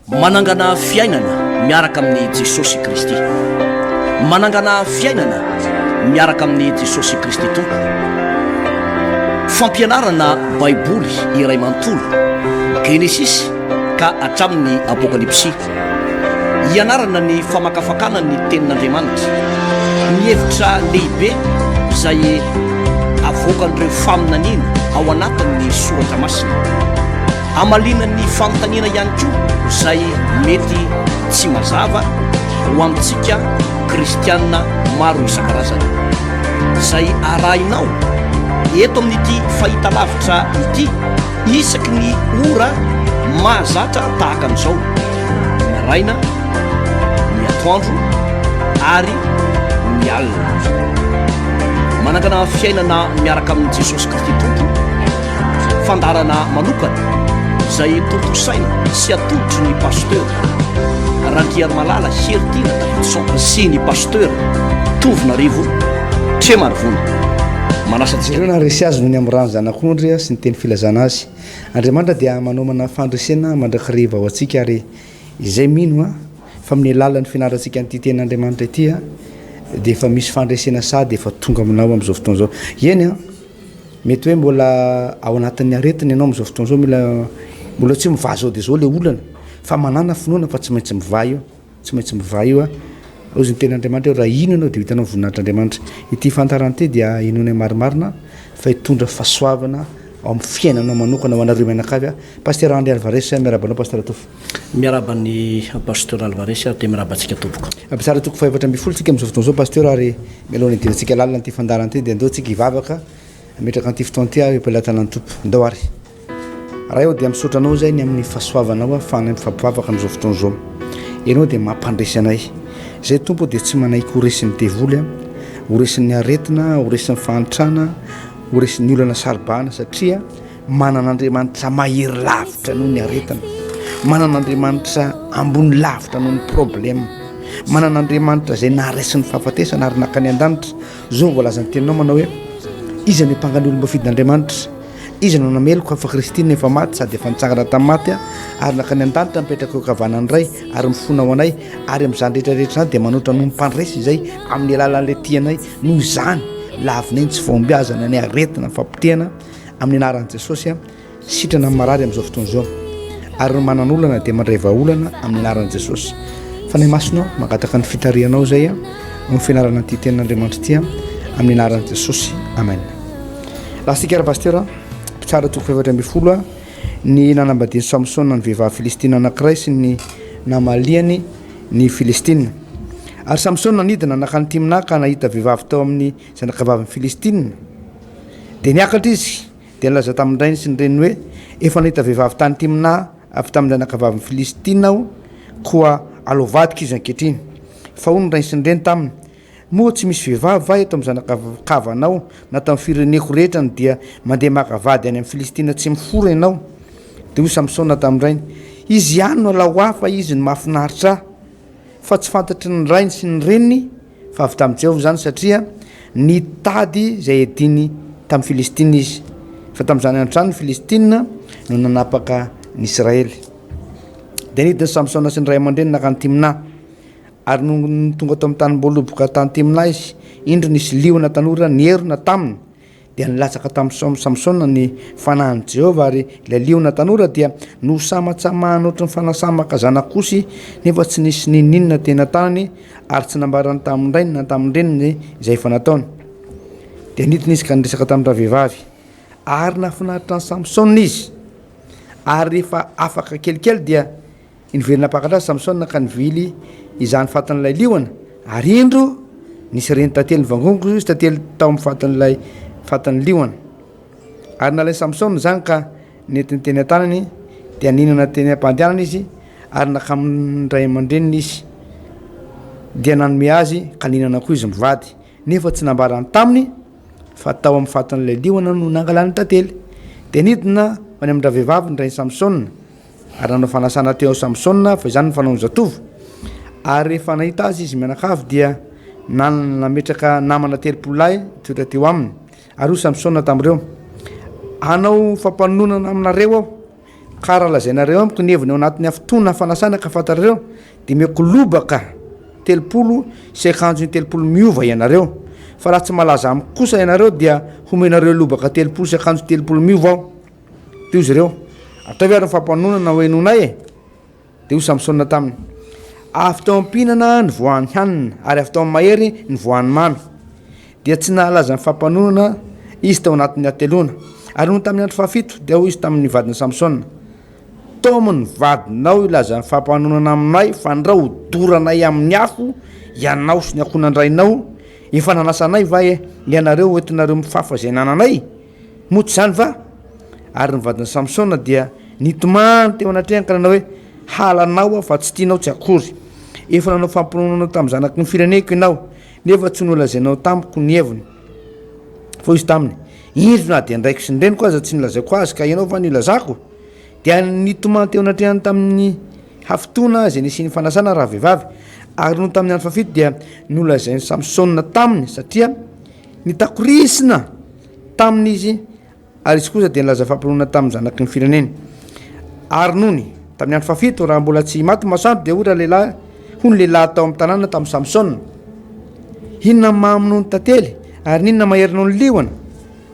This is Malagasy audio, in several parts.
manangana fiainana miaraka amin'ny Jesosy Kristy. Manangana fiainana miaraka amin'ny Jesosy Kristy tompo. Fampianarana baiboly iray manontolo Genesis ka hatramin'ny Apokalypsy. Ianarana ny famakafakana ny tenin'Andriamanitra, ny hevitra lehibe izay avoakan'ireo faminaniana ao anatin'ny soratra masina. Amalinan'ny fanontaniana ihany koa izay mety tsy mazava ho amintsika kristianina maro isan-karazany, izay arahinao eto amin'ity fahitalavitra ity isaky ny ora mahazatra tahaka an'izao, maraina, ny atoandro ary ny alina. Manangana fiainana miaraka amin'ny Jesosy Kristy tompo, fandarana manokana izay tompo saina sy atolotry ny pasteur Randriary Malala Heritiana Davidson sy ny pasteur Tovinarivo Tremarivony. Manasa jereo na resy azy noho ny am'rano zanak'ondry sy ny teny filazana azy. Andriamanitra dia manomana fandresena mandrakariva ho antsika ary izay mino fa amin'ny alalan'ny finarantsika an'ity ten'Andriamanitra ity dia efa misy fandresena sady efa tonga aminao amin'izao fotoana izao. Eny mety hoe mbola ao anatin'ny aretina ianao amin'izao fotoana izao, mbola tsy mivaha zao dia zao le olana fa manana finoana fa tsy maintsy mivaha io, tsy maintsy mivaha io ozy ny ten'Andriamanitra eo raha ino ianao dia hitanao voninahitr'Andriamanitra. Ity fantarany dia inoana marimarina fa hitondra fahasoavana ao amin'ny fiainanao manokana ho anareo mianakavy. Pasteur André Alvarez, miarabanao pasteur Tofo. Miaraban'ny pasteur Alvarez dia miarabantsika tompoko. Tsara toko fa 7 tsika amin'izao fotoana izao pasteur ary mialohan'ny hidirantsika lalina ity fandarana ity dia andao tsika hivavaka metraka an'ity fotoana ity ampilatana ny tompo andao ary. Raha eo dia misotranao zay ny amin'ny fahasoavanao fana mifampivavaka amin'izao fotoana izao. Ianao dia mampandresy anay. Zay tompo dia tsy manaiky ho resin'ny devoly, ho resin'ny aretina, ho resin'ny fahantrana, ho resin'ny olana saribahana satria manan'Andriamanitra mahery lavitra noho ny aretina, manan'Andriamanitra ambony lavitra noho ny problème, manan'Andriamanitra zay naharesin'ny fahafatesana ary nakany an-danitra. Zao voalazany teninao manao hoe iza ny mpangany olomba fidin'Andriamanitra, iza no nameloko afa Kristina efa maty sady efa nitsangana tamin'ny maty ary nakany an-danitra mipetraka eo kavanany ray ary mifona ao anay ary amin'izany rehetrarehetra zany dia manotra no mipandresy izay amin'ny alalan'ilay tianay. Noho izany lavineny tsy fombiazana ny aretina fampitehana amin'ny anaran'i Jesosy sitrana amin'ny marary amin'izao fotoana izao ary no manan'olana dia mandray vahaolana amin'ny anaran'i Jesosy. Fa ny masonao mangataka ny fitarianao zay amin'ny fianarana ity tenin'Andriamanitra ity amin'ny anaran'i Jesosy. Amen. Lasika pasteur tsara toko 7 ny nanambadiany Samsona ny vehivavy Filistina anankiray sy ny namaliany ny Filistina. Ary Samsona nidina nakany Timna ka nahita vehivavy tao amin'ny zanakavaviny Filistina dia niakatra izy dia nilaza tamin'ny rainy sy ny reniny hoe efa nahita vehivavy tany Timna avy tamin'ny zanakavaviny Filistina aho koa alovadika izy ankehitriny. Fa hono ny rainy sy ny reny taminy moa tsy misy vehivavy va eto amin'ny zanakavanao na tamin'ny fireneko rehetra ny dia mandeha makavady any amin'ny Filistina tsy mifora ianao. Dia hoy Samsona tamin'ny rainy, izy ihany no alao hafa izy no mahafinaritra fa tsy fantatry ny rainy sy ny reniny fa avy tamin'i Jehovah zany satria nitady zay ediny tamin'ny Filistina izy fa tamin'izany androany ny Filistina no nanapaka ny Israely. Dia nidiny Samsona sy ny ray aman-dreny nakany Timna ary no tonga tao amin'ny tany mboloboka tany Timna izy indro nisy liona tanora nierona taminy dia nilatsaka tamin'ny Samsona ny fanahin'i Jehovah ary ilay liona tanora dia nosamatsamahana ohatry ny fanasamaka zanak'osy nefa tsy nisy ninninona tena tanany ary tsy nambarany tamin'ny rainy na tamin'ny reniny izay efa nataony. Dia nidina izy ka niresaka tamin'ny ravehivavy ary nafinaritra ny Samsona izy ary rehefa afaka kelikely dia niverina pakatra azy Samsona ka nivily izany fatan'ilay liona ary indro nisy reny tantely vangongo izy tantely tao amin'ny fatan'ny liona ary nalay Samsona zany ka nentiny teny an-tanany dia ninana teny am-pandehanana izy ary nakamin'ny ray aman-dreniny izy dia nanome azy ka ninana koa izy mivady nefa tsy nambarany taminy fa tao amin'ny fatan'ilay liona no nangalany tantely. Dia nidina any amin'ny ravehivavy ny rainy Samsona ary nanao fanasana teo Samsona fa izany ny fanaony zatovo ary rehefa nahita azy izy mianakavy dia nametraka namana 30 lahy toetra teo aminy ary hoy Samsona tamin'ireo, anao fampanonana aminareo aho karaha lazainareo amiko ny heviny ao anatin'ny afotoana fanasana ka fantarareo de meko lobaka 50 miova ianareo fa raha tsy malaza amiko kosa ianareo dia homenareo lobaka 50 miova ao de izy ireo atao ary ny fampanonana hoenonay de io Samsona taminy afy tao ampinana ny voan'ny hanina ary afy tao amin'ny mahery ny voan'ny mamy dia tsy nahalaza ny fampanonana izy tao anatin'ny atelona ary no tamin'ny andro fahafito dia hoy izy tamin'ny vadiny Samsona tomony vadinao ilaza ny fampanonana aminay fa ndrao doranay amin'ny afo ianao sy ny akonandrainao efa nanasanay va ianareo oentinareo mifafa zay nananay motsy zany va ary ny vadiny Samsona dia nitomany teo anatrehany ka nanao hoe halanao fa tsy tianao tsy akory efa nanao fampanonana tamin'ny zanaky ny fireneko ianao nefa tsy nolazainao tamiko ny heviny fa izy taminy indrona de ndraiky sy ndreniko aza tsy nilazaiko azy ka ianao va nilazako dia nitomany teo anatrehany tamin'ny hafitoana zay nisy ny fanasana raha vehivavy ary no tamin'ny andro fafito dia nolazainy Samsona taminy satria nitakorisina tamin'izy ary izy kosa dia nilaza fampanonana tamin'ny zanaky ny fireneny ary nony tamin'ny andro fafito raha mbola tsy maty masoandro dia ora lehilahy hony lehilahy tao amin'ny tanàna tamin'ny Samsona inona mamono ny tantely ary ninona maherinao ny liona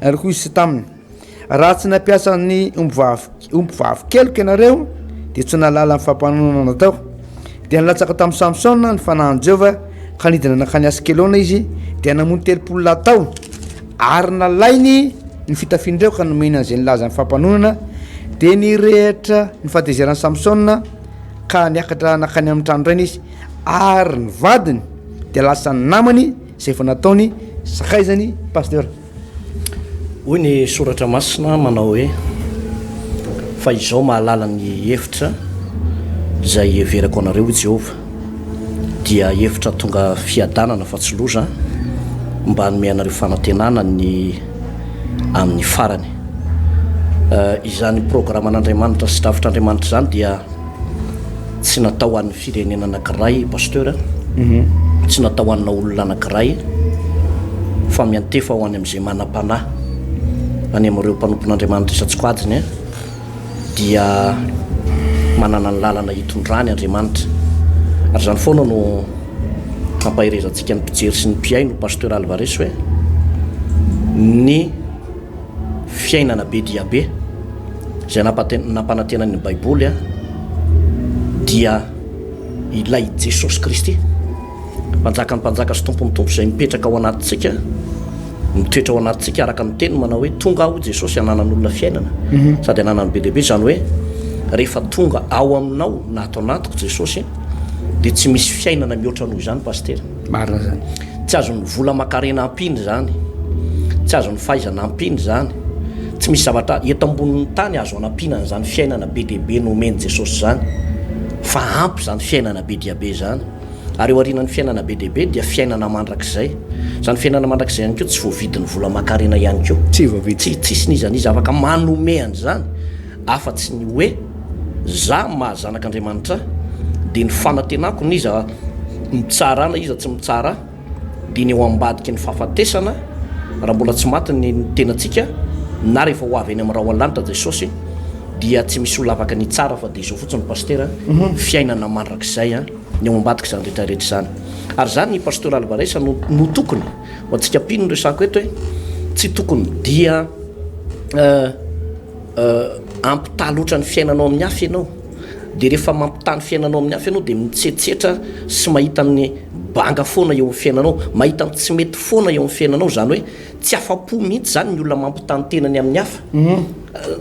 ary koa izy taminy raha tsy nampiasa ny ombivavy keloka ianareo dia tsy nalala ny fampanonana natao dia nilatsaka tamin'ny Samsona ny fanahin'i Jehova ka nidina nakany Askelona izy dia namono 30 tao ary nalainy ny fitafindreo ka nomena an'izay nilaza ny fampanonana dia nirehitra ny fahatezeran'ny Samsona ka niakatra nakany amin'ny tranorainy izy ary ny vadiny dia lasa ny namany zay efa nataony sakaizany pasteur hoy ny soratra masina manao hoe fa izao mahalala ny hevitra zay everako anareo i Jehova dia hevitra tonga fiadanana fa tsy loza mba hanome anareo fanantenana ny amin'ny farany izany programme an'Andriamanitra sy drafitr'Andriamanitra zany dia tsy natao an'ny firenena anankiray pasteur tsy natao anna olona anankiray fa miantefa ho any amin'izay manam-panahy any amin'ireo mpanompon'Andriamanitra isa-tsokoadiny dia manana ny lalana hitondrany Andriamanitra ary zany foana no nampahirezantsika ny mpijery sy ny mpiay no pasteur Alvarez hoe ny fiainana be dia be zay nampanantenany Baiboly dia ilay Jesosy Kristy mpanjaka ny mpanjaka sy tompo ny tompo zay mipetraka ao anatintsika mitoetra ao anatintsika araka ny teny manao hoe tonga aho Jesosy ananan'olona fiainana sady ananany be deaibe zany hoe rehefa tonga ao aminao na ato anatiko Jesosy dia tsy misy fiainana mihoatra noho izany paster marina zany tsy azon'ny vola makarena ampiny zany tsy azon'ny fahaizana ampiny zany tsy misy zavatra eto ambonin'ny tany azo anampinana zany fiainana be deaibe nomeny Jesosy zany fa ampy zany fiainana be diabe zany ary eo arinan'ny fiainana be deaibe dia fiainana mandrakizay zany fiainana mandrakizay ihany keo tsy voavidin'ny vola makarena ihany keo tsy voavidy tsisy nizanizy afaka manomehany zany afa-tsy ny hoe za mahazanak'Andriamanitra dia ny fanantenako niza mitsarana iza tsy mitsara dia ny eo ambadiky ny fahafatesana raha mbola tsy maty ny tenantsika na rehefa ho avy eny amin'ny raha hoalanitra Jesosy dia tsy misy olona afaka ny tsara fa dia izao fotsiny pasteur fiainana mandrakizay ny eo ambadiky zany rehetrarehetra zany ary zany ny pasteur Alvarez no tokony ho antsika mpino no resako eto hoe tsy tokony dia ampitaloatra ny fiainanao amin'ny afy ianao dia rehefa mampitany fiainanao amin'ny afy ianao dia mitsetsetra sy mahita ny banga foana eo amin'ny fiainanao mahita ny tsy mety foana eo amin'ny fiainanao zany hoe tsy afa-po mihitsy zany ny olona mampitany tenany amin'ny hafa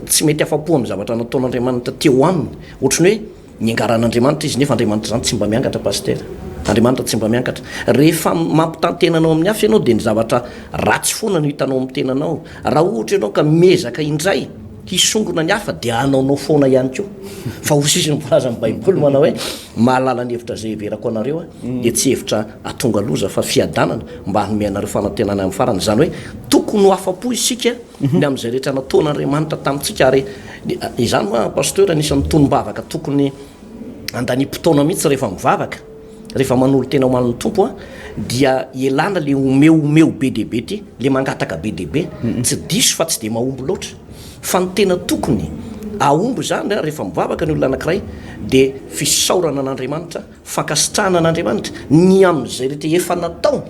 tsy mety afa-po amin'ny zavatra nataon'Andriamanitra teo aminy ohatrany hoe ny angaran'Andriamanitra izy nefa Andriamanitra zany tsy mba miangatra pasteur Andriamanitra tsy mba miangatra rehefa mampitany tenanao amin'ny hafa ianao dia ny zavatra ratsy foana no hitanao amin'ny tenanao raha ohatra ianao ka mezaka indray hisongona ny hafa dia anaonao foana ihany koa fa osisy nympolaza ny Baiboly manao hoe mahalala ny hevitra zay everako anareo dia tsy hevitra atonga loza fa fiadanana mba hanome anareo fanantenana amin'ny farany zany hoe tokony ho afa-po isika ny amin'izay rehetra nataon'Andriamanitra tamintsika ary izany ma pasteur anisan'ny tonom-bavaka tokony andany-potoana mihitsy rehefa mivavaka rehefa manolo tena oman'ny tompo dia elana le omeo be deaibe ty le mangataka be deaibe tsy diso fa tsy dia mahomby loatra fa ny tena tokony aomby zany rehefa mivavaka ny olona anankiray dia fisaorana an'andriamanitra fankasitrahana an'andriamanitra ny amin'izay rehetra efa natao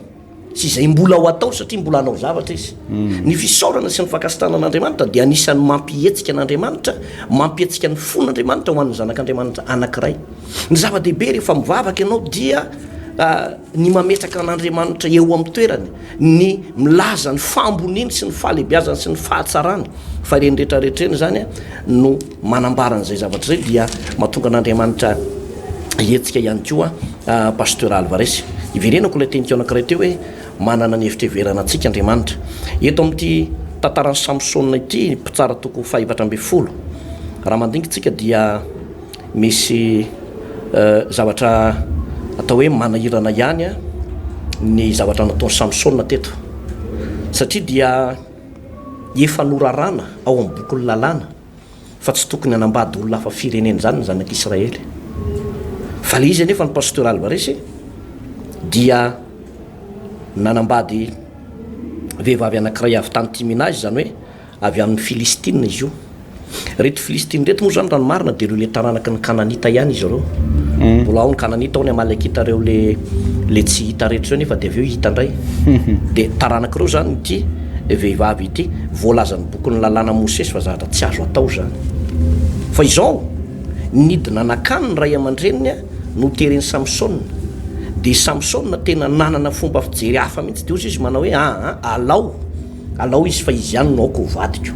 sy izay mbola ho atao satria mbola hanao zavatra izy ny fisaorana sy ny fankasitrahana an'andriamanitra dia anisan'ny mampihetsika an'andriamanitra mampihetsika ny fon'andriamanitra ho an'ny zanak'andriamanitra anankiray ny zava-dehibe rehefa mivavaka ianao dia ny mametraka an'andriamanitra eo amin'ny toerany ny milaza ny famboniny sy ny fahalehibiazany sy ny fahatsarany fa ireny rehetrarehetreny zany no manambaran'izay zavatra zay dia mahatonga an'andriamanitra hetsika ihany koa pasteur Alvarez iverenako ilay tenikeo anankiray teo hoe manana ny hevitra heverana antsika andriamanitra eto amin'ity tantaran'ny Samsona ity mpitsara toko 710 raha mandingitsika dia misy zavatra atao hoe manahirana ihany ny zavatra nataon'ny Samsona teto satria dia efa norarana ao amin'ny boky lalàna fa tsy tokony hanambady olona hafa firenena zany ny zanak'Israely fa le izy anefa ny pasteur Alvarez dia nanambady vehivavy anankiray avy tany Timinazy zany hoe avy amin'ny Filistina izy io reto Filistine reto moa zany rano marina dia reo le taranaky ny Kananita ihany izy reo mbola ao ny Kananita ao ny Amalekita reo le tsy hita rehetra zao nefa dia avy eo hita indray dia taranaky reo zany ity vehivavy ity voalazan'ny boky ny lalàna Mosesy fa zavatra tsy azo atao zany fa izao nidina nakany ny ray aman-dreniny no tereny Samsona dia Samsona tena nanana fomba fijery hafa mihitsy dia ozy izy manao hoe alao izy fa izy ihany naoko vadiko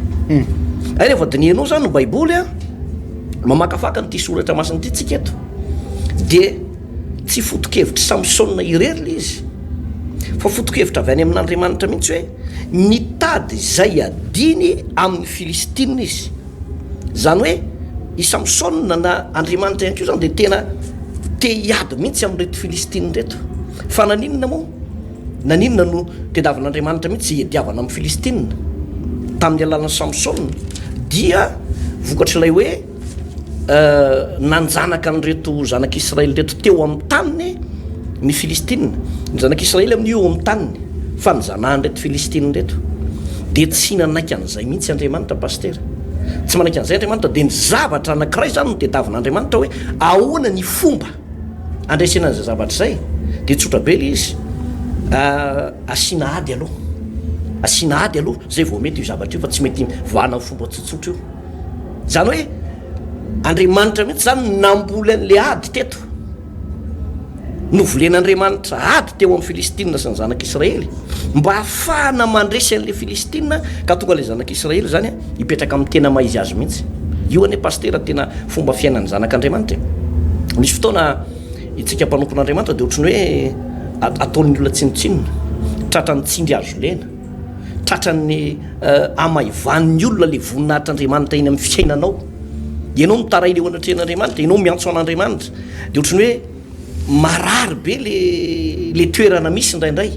ay rehefa dinianao zany no baiboly mamakafaka nyity soratra masina ity tsika eto dia tsy fotokevitra Samsona irery le izy fa fotokevitra avy any amin'Andriamanitra mihitsy hoe nitady izay adiny amin'ny Filistina izy zany hoe i Samsona na Andriamanitra ihany koa zany dia tena te hiady mihitsy amin'reto Filistina reto fa naninona no tediavan'Andriamanitra mihitsy hiadiavana amin'ny Filistina tamin'ny alalan'ny Samsona dia vokatr'ilay hoe nanjanaka nyreto zanak'Israely reto teo amin'ny taniny ny Filistina ny zanak'Israely amin'io amin'ny taniny fa nyzanahan reto Filistina reto dia tsy nanaiky an'izay mihitsy Andriamanitra pasteur tsy manaiky an'izay Andriamanitra dia ny zavatra anankiray zany no tediavan'Andriamanitra hoe ahoana ny fomba andraisana an'izay zavatra izay dia tsotra be le izy asiana ady aloha zay vao mety io zavatra io fa tsy mety voana amin'ny fomba tsotsotra io zany hoe Andriamanitra mihitsy zany namboly an'le ady teto novolen'Andriamanitra ady teo amin'ny Filistina sy ny zanak'Israely mba ahafahana mandresy an'le Filistina ka tonga le zanak'Israely zany hipetraka amin'ny tena maizy azy mihitsy io ane pasteur tena fomba fiainan'ny zanak'Andriamanitra misy fotoana itsika mpanompon'Andriamanitra dia ohatrany hoe ataon'ny olona tsinotsinona tratrany tsindry azo lena tratrany amaivan'ny olona le voninahitr'Andriamanitra iny amin'ny fiainanao ianao mitaray le onatren'Andriamanitra ianao miantso an'Andriamanitra dia ohatrany hoe marary be le toerana misy indraindray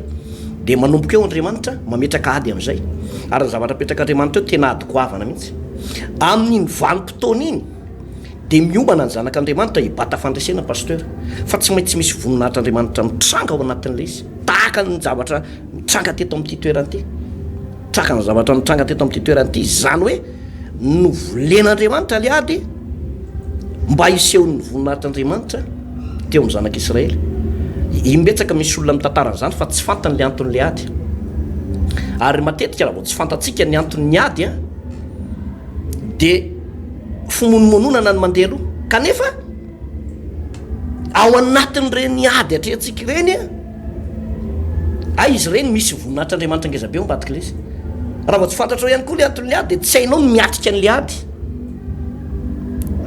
dia manomboka eo Andriamanitra mametraka ady amin'izay ary ny zavatra apetraka Andriamanitra eo tena ady goavana mihitsy amin'iny vanim-potoana iny dia miomana ny zanak'Andriamanitra hibata fandresena pasteur fa tsy maintsy misy voninahitr'Andriamanitra mitranga ao anatin'ilay izy tahaka ny zavatra mitranga teto amin'ity toerana ity zany hoe novolen'Andriamanitra le ady mba hisehon'ny voninahitr'Andriamanitra teo amin'ny zanak'Israely imbetsaka misy olona mitantaran'izany fa tsy fantany le anton'le ady ary matetika raha vao tsy fantatsika ny anton'ny ady dia fimonomononana ny mandeha aloha kanefa ao anatin'ireny ady atrehantsika ireny izy ireny misy voninahitr'Andriamanitra ngezabe ao mbadika le izy raha vao tsy fantatrao ihany koa le anton'le ady dia tsy hainao miatrika an'le ady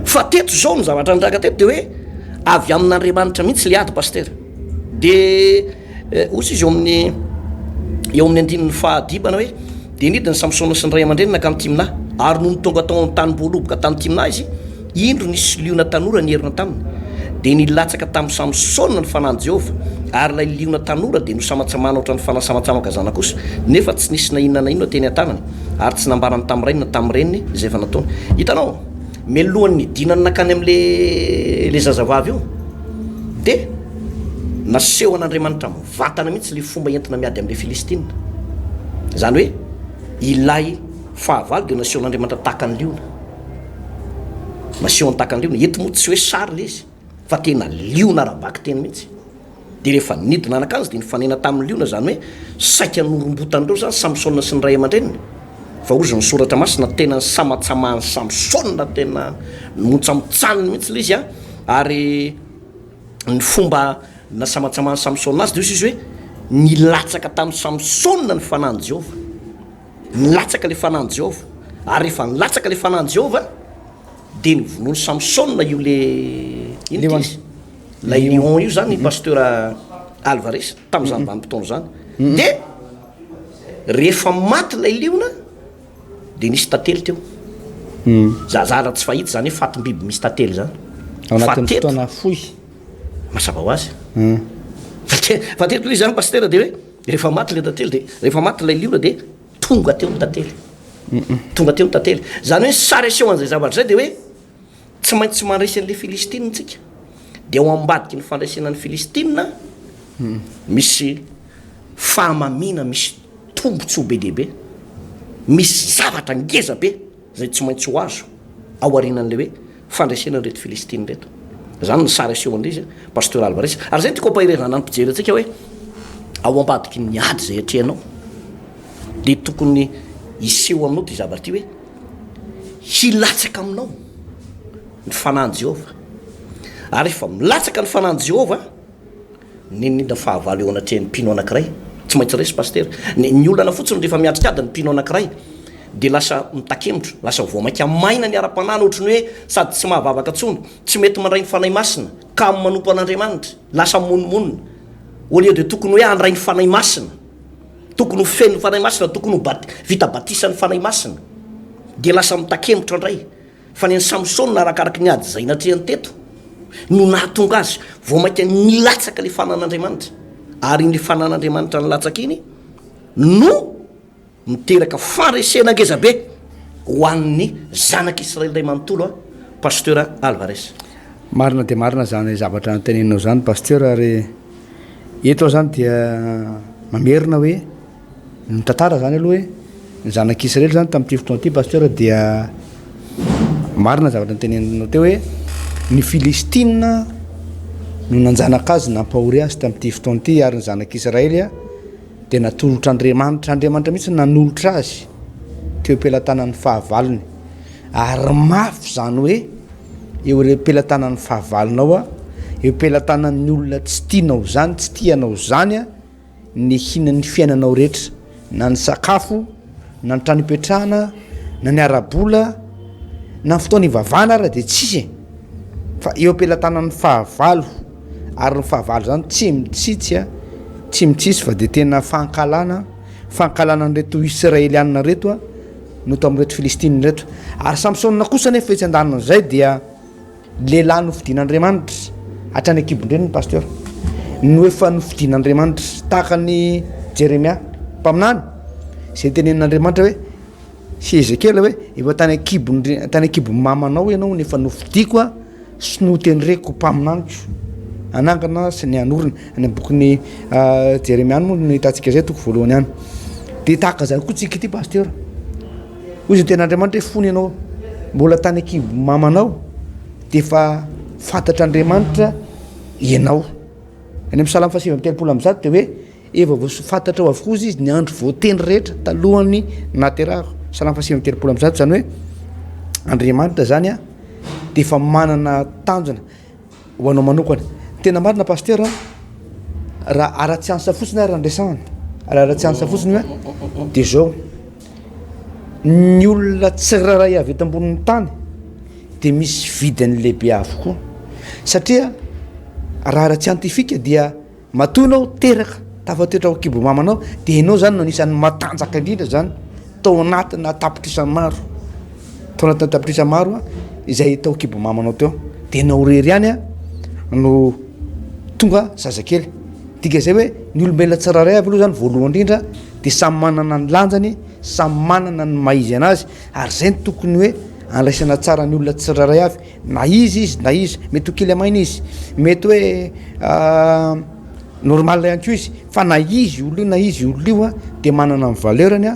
fa teto zao ny zavatra niraka teto dia hoe avy amin'Andriamanitra mihitsy le ady pasteur dia osy izy eo amin'ny andininy fahadibana hoe dia nidiny Samsona sy ny ray aman-dreny nakany Timna ary no nitonga tao amin'ny tany mboaloboka tany Timna izy indro nisy liona tanora ny herina taminy dia nilatsaka tamin'ny Samsona ny fanahin Jehova ary ilay liona tanora dia nosamatsamana ohatran'ny fanasamatsamaka zana kosa nefa tsy nisy na inona na inona teny an-tanany ary tsy nambarany tamin'iray na tamin'ireniny izay efa nataony hitanao mialohan'ny nidinany nakany amin'le zazavavy io dia naseho an'Andriamanitra mivantana mihitsy le fomba entina miady amin'le Filistina zany hoe ilay fahavalo dia naseho an'Andriamanitra tahaka ny liona maseho antakan'liona eto moa tsy hoe sary le izy fa tena liona rabaky teny mihitsy de rehefa nidina anakazy de nifanena tamin'ny liona zany hoe saika norombotan'ireo zany samsona sy ny ray aman-dreniny fa ozy ny soratra masina tena samatsamahany samsona tena montsamotsaniny mihitsy le izy a ary ny fomba na samatsamahany samsona azy de izy hoe nilatsaka tamin'ny samsona ny fanany Jehova nilatsaka le fanany Jehova ary rehefa nilatsaka le fanany Jehova de nyvonoany samsona io le ino izy la lion io zany pasteur Alvarez tamin'izany vanim-potoana zany de rehefa maty lay liona de nisy tantely teo zazara tsy fahita zany hoe fatim-biby misy tantely zany ao anatin'ny fotoana fohy mazava ho azy fa teto izy zany pasteur de hoe rehefa maty le tantely de rehefa maty lay liona de tonga teo ny tantely tonga teo ny tantely zany hoe sary aseho an'izay zavatra zay de hoe tsy maintsy mandresy an'le Filistina tsika de ao ambadiky ny fandraisenan'ny Filistina misy fahamamina misy tombotsy ho be dehibe misy zavatra ngeza be zay tsy maintsy ho azo ao arinan'le hoe fandraisenany reto Filistina reto zany ny sary aseho an'le izy pasteur Alvarez ary zay tiako ampahirezana ny mpijery atsika hoe ao ambadiky ny ady zay atrehanao de tokony iseho aminao de zavatra ty hoe hilatsaka aminao ny fanany Jehova ary rehefa milatsaka ny fanany Jehova ninindra fahavalo eo anatrehan'ny mpino anankiray tsy maintsy resy pasteur ny olana fotsiny rehefa miatrikady ny mpino anankiray de lasa mitakemotro lasa voamaika maina ny ara-panana ohatrany hoe sady tsy mahavavaka tsony tsy mety mandray ny fanay masina ka amin'ny manompo an'Andriamanitra lasa monimonina au lieu de tokony hoe andray ny fanay masina tokony ho feno ny fanay masina tokony ho vita batisany fanay masina de lasa mitakemotro andray fa ny Samsona arakaraky ny ady zay natrehany teto no nahatonga azy voamaika nilatsaka le fanan'Andriamanitra ary ny fanan'Andriamanitra nilatsaka iny no miteraka faresena ngezabe ho an'ny zanak'Israely ray manontolo pasteur Alvarez marina de marina zany zavatra nytenenao zany pasteur ary eto zany dia mamerina hoe ny tantara zany aloha hoe ny zanak'Israely zany tamin'ity fotoana ity pasteur dia marina zavatra nytenenanao teo hoe ny Filistina no nanjanaka azy nampahory azy tamin'ity fotoana ity ary ny zanak'Israely de natolotra Andriamanitra mihitsy nanolotra azy teo am-pelatanan'ny fahavalony ary mafy zany hoe eo le am-pelatanan'ny fahavalonao eo am-pelatanan'ny olona tsy tianao zany tsy tianao zany ny hinan'ny fiainanao rehetra na ny sakafo na ny trano ipetrahana na ny arabola na ny fotoana ivavana ara de tsisy fa eo am-pelatanan'ny fahavalo ary ny fahavalo zany tsy mitsitsy tsy mitsisy fa de tena fankalana an'reto Israelianina reto no tamin'reto Filistine reto ary Samsona kosa nefa etsy andanina zay dia lehilahy nofidian'Andriamanitra hatrany akibondreniny pasteur no efa nofidian'Andriamanitra tahaka ny Jeremia mpaminany zay tenenin'Andriamanitra hoe sy Ezekela hoe efa tany akibon'ny mamanao ianao nefa nofidiko sy notenyreko mpaminaniko anangana sy ny anorina any bokin'ny Jeremia moa no hitantsika zay toko voalohany any de tahaka zany koa tsika ity pasteur ozy ten'Andriamanitra hoe fony ianao mbola tany akibo mamanao de fa fantatr'Andriamanitra ianao any amin'ny Salamy 7:30 de hoe efa fantatra ho avokoa izy ny andro voateny rehetra talohany naterahako Salamy 7:30 zany hoe Andriamanitra zany de efa manana tanjona ho anao manokana tena marina pasteur raha ara-tsy ansa fotsiny ary andresana raha ara-tsy ansa fotsiny hoe de zao ny olona tsiraray avy eto ambonin'ny tany de misy vidiny lehibe avokoa satria raha ara-tsiantifika dia matonao teraka tafatoetra ao kibo mamanao de enao zany no anisan'ny matanjaka indrindra zany tao anatina tapitrisany maro izay tao kibo mamanao teo de enao rery ihany no tonga zazakely dika zay hoe ny olombelona tsiraray avy aloha zany voalohany indrindra de samy manana ny lanjany samy manana ny maizy anazy ary zay ny tokony hoe andraisana tsara ny olona tsiraray avy na izy mety ho kely amaina izy mety hoe normal ihany koa izy fa na izy olo io de manana ny valeurany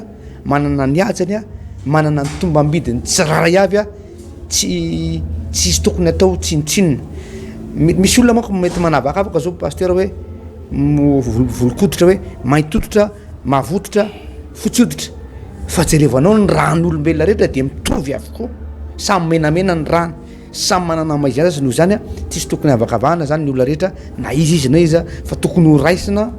manana ny hajany manana ny tomba ambidiny tsiraray avy tsisy tokony atao tsinotsinona misy olona manko mety manavakavaka zao pasteur hoe volokoditra hoe maitototra mavototra fotsioditra fa jerevanao ny ran'olombelona rehetra de mitovy avokoa samy menamena ny rano samy manana maizazy noho zany a tsisy tokony avakavahana zany ny olona rehetra na izy na iza fa tokony ho raisina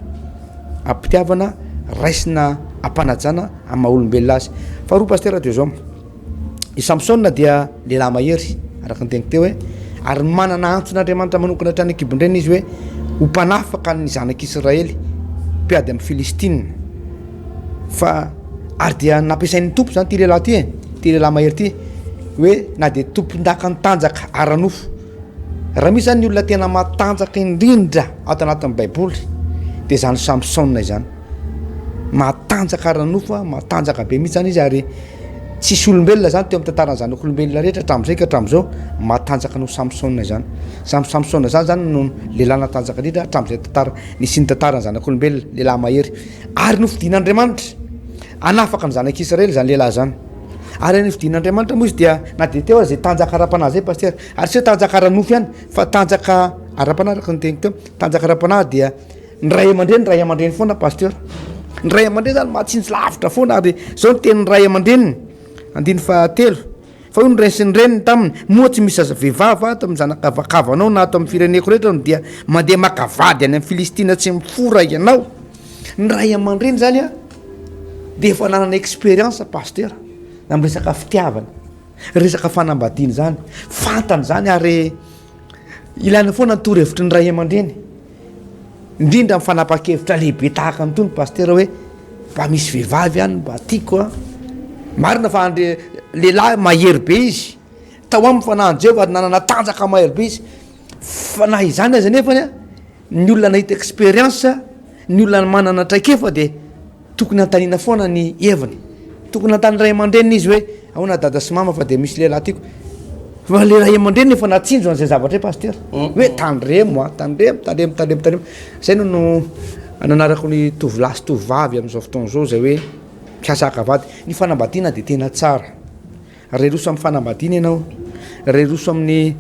ampitiavana raisina ampanajana amaha olombelona azy fa roa pasteur de zao i Samsona dia lehilahy mahery araka ny tegna teo hoe ary manana antson'Andriamanitra manokana hatrany akibondrena izy hoe ho mpanafaka ny zanak'Israely mpiady amin'ny Filistine fa ary dia nampiasain'ny tompo zany ty lehilahy mahery ty hoe na de tompon-daka ny tanjaka aranofo raha misy zany ny olona tena matanjaka indrindra ato anatin'ny baiboly de zany Samsona izany matanjaka aranofo matanjaka be mihitsy zany izy ary tsisy olombelona zany teo amin'ny tantaran'ny zanak'olombelona rehetra hatram'izay ka hatram'izao matanjaka no Samsona izany Samsona zany no lehilahy natanjaka indrindra hatram'izay tantara nisy ny tantaran'ny zanak'olombelona lehilahy mahery ary nofidian'Andriamanitra anafaka ny zanak'Israely zany lehilahy zany ary nofidian'Andriamanitra moa izy dia na de teo zay tanjaka ara-panahy zay pasteur ary tsy hoe tanjaka aranofo ihany fa tanjaka ara-panahy araka ny tegna teo tanjaka ara-panahy dia ny ray aman-dreny foana pasteur ny ray aman-dreny zany matsinjy lavitra foana ary zao ny tenin'ny ray aman-dreniny andiny fahatelo fa io ny ray sy ny reniny taminy moa tsy misy zaza vehivavy ato amin'ny zanakavakavanao na ato amin'ny fireneko rehetra no dia mandeha makavady any amin'ny Filistina tsy mifora ianao ny ray aman-dreny zany a de efa nanana expérience pasteur amin'ny resaka fitiavana resaka fanambadiana zany fantany zany ary ilaina foana ny torohevitry ny ray aman-dreny indrindra amin'ny fanapa-kevitra lehibe tahaka an'itony pasteur hoe mba misy vehivavy any mba tiako a marina fa lehilahy mahery be izy tao aminy fanahin Jehova ary nanana tanjaka mahery be izy fa na izany aza nefany a ny olona nahita expérience ny olona manana traikefa de tokony antanina foana ny heviny tokony antany ray aman-dreniny izy hoe ahoana dada sy mama fa de misy lehilahy tiako fa le ray aman-dreny efa natsinjo an'izay zavatra pasteur hoe tandremo zay no nanarako ny tovolahy sy tovovavy amin'izao fotoana zao zay hoe mpiasakavady ny fanambadiana de tena tsara reroso amin'ny fanambadiana ianao reroso amin'ny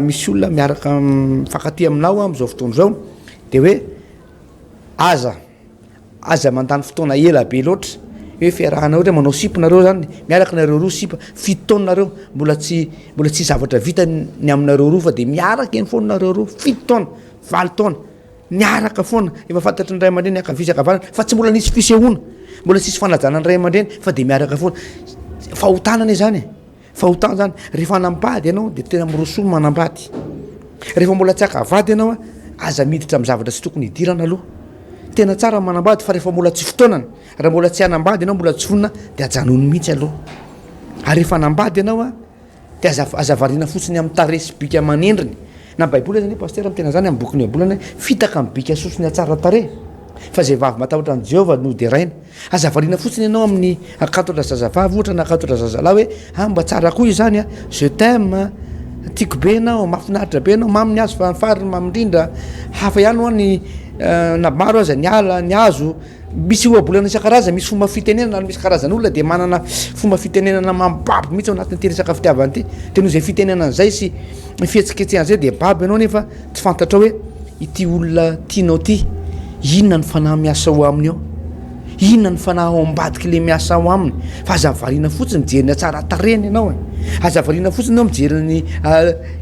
misy olona miaraka mifankatia aminao amin'izao fotoana zao de hoe aza mandany fotoana ela be loatra hoe fiarahana ohatra manao siponareo zany miaraka nareo roa sipa 7 taonanareo mbola tsy zavatra vita ny aminareo roa fa de miaraka eny foana nareo roa 7 taona 8 taona miaraka foana efa fantatry ny ray aman-dreny akavizakavanana fa tsy mbola nisy fisehoana mbola tsisy fanajana ny ray aman-dreny fa de miaraka foana fahotanana zany fahotana zany rehefa anambady ianao de tena mirosoa manambady rehefa mbola tsy akavady ianao aza miditra amin'ny zavatra tsy tokony hidirana aloha tena tsara manambady fa rehefa mbola tsy fotoanana raha mbola tsy anambady ianao mbola tsy vonona de ajanony mihitsy aloha ary rehefa anambady ianao de aza variana fotsiny amin'ny taresy bika manendriny na baiboly zany pasteur amin'ny tena zany amin'ny boky ny baiboly hoe fitaka amin'ny bika sosiny atsara tare fa zay vavy matahotra an' Jehova no de raina aza variana fotsiny ianao amin'ny akatotra zazavavy ohatra na akatotra zazalahy hoe mba tsara koa izy zany je t'aime tiako be anao mahafinaritra be anao maminy azo fa fariny mamindrindra hafa ihany ho ny na maro aza ny ala ny azo misy oabolana isan-karazany misy fomba fitenenana misy karazan'olona de manana fomba fitenenana mambaby mihitsy ao anatin'ny ty resaka fitiavany ty de noho zay fitenenana zay sy fihetsiketsehan'zay de baby ianao nefa tsy fantatra hoe ity olona tianao ty inona ny fanahy miasa ho aminy ao inona ny fanahy ao ambadiky le miasa ao aminy fa aza variana fotsiny mijeriny atsara tareny ianao aza variana fotsiny anao mijeriny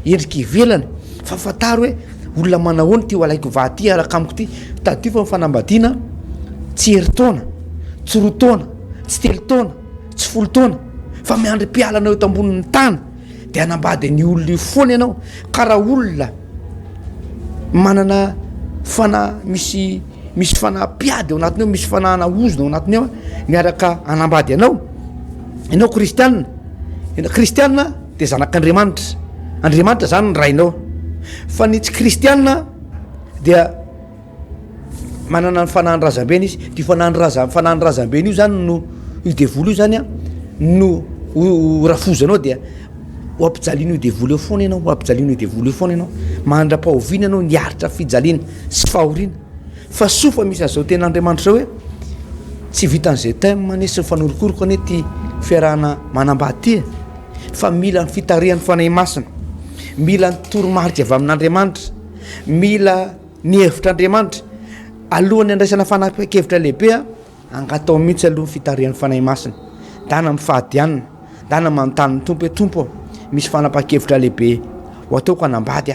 endriky ivelany fa fataro hoe olona manahoany ty ho alaiko vaty araka amiko ty tadio fa mifanambadiana tsy hery taona tsy roa taona tsy telo taona tsy folo taona fa miandry mpialanao eto ambonin'ny tany de anambady ny olona io foana ianao karaha olona manana misy fanahy-piady ao anatiny ao misy fanahana ozona ao anatiny ao miaraka anambady ianao kristianina de zanak'Andriamanitra zany ny rainao fa ny tsy kristianina dia manana ny fanahany razambeny izy ty fanahany razambeny io zany no io devoly io zany no rafozanao dia oampijaliana io devoly eo foana ianao mandra-pahoviana ianao niaritra fijaliana sy fahoriana fa sofa misy azao ten'Andriamanitra zao hoe tsy vitan'zay teme manesy ny fanorokoroko ane ty fiarahana manambady ty fa mila ny fitarihan'ny fanahy masina, mila ny toromarika avy amin'Andriamanitra, mila ny hevitr'Andriamanitra alohan'ny andraisana fanapa-kevitra lehibe angatao mihitsy aloha ny fitarihan'ny fanahy masina, dana amin'ny fahadianana, dana manontany ny tompo hoe tompo misy fanapa-kevitra lehibe ho ataoko anambady